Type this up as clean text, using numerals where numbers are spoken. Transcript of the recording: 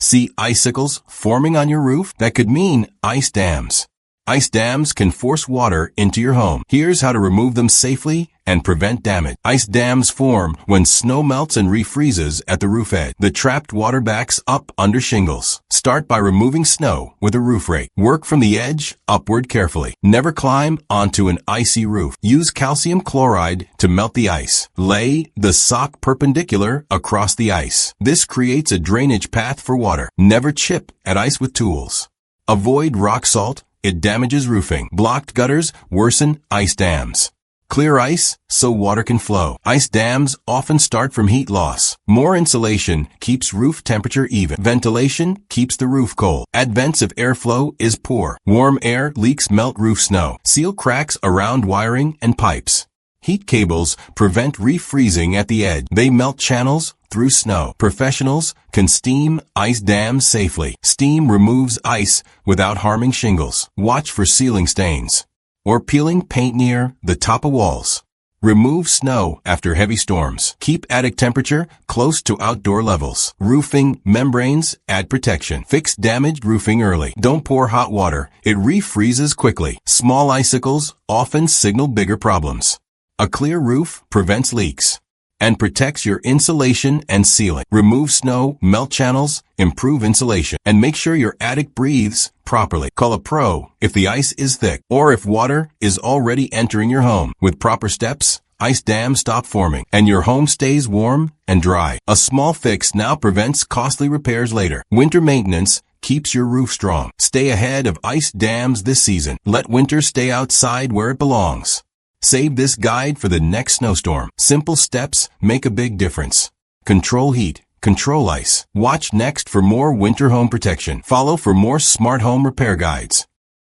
See icicles forming on your roof? That could mean ice dams. Ice dams can force water into your home. Here's how to remove them safely and prevent damage. Ice dams form when snow melts and refreezes at the roof edge. The trapped water backs up under shingles. Start by removing snow with a roof rake. Work from the edge upward carefully. Never climb onto an icy roof. Use calcium chloride to melt the ice. Lay the sock perpendicular across the ice. This creates a drainage path for water. Never chip at ice with tools. Avoid rock salt. It damages roofing. Blocked gutters worsen ice dams. Clear ice so water can flow. Ice dams often start from heat loss. More insulation keeps roof temperature even. Ventilation keeps the roof cold. Advance of airflow is poor. Warm air leaks melt roof snow. Seal cracks around wiring and pipes. Heat cables prevent refreezing at the edge. They melt channels through snow. Professionals can steam ice dams safely. Steam removes ice without harming shingles. Watch for sealing stains or peeling paint near the top of walls. Remove snow after heavy storms. Keep attic temperature close to outdoor levels. Roofing membranes add protection. Fix damaged roofing early. Don't pour hot water. It refreezes quickly. Small icicles often signal bigger problems. A clear roof prevents leaks and protects your insulation and ceiling. Remove snow, melt channels, improve insulation, and make sure your attic breathes properly. Call a pro if the ice is thick or if water is already entering your home. With proper steps, ice dams stop forming and your home stays warm and dry. A small fix now prevents costly repairs later. Winter maintenance keeps your roof strong. Stay ahead of ice dams this season. Let winter stay outside where it belongs. Save this guide for the next snowstorm. Simple steps make a big difference. Control heat. Control ice. Watch next for more winter home protection. Follow for more smart home repair guides.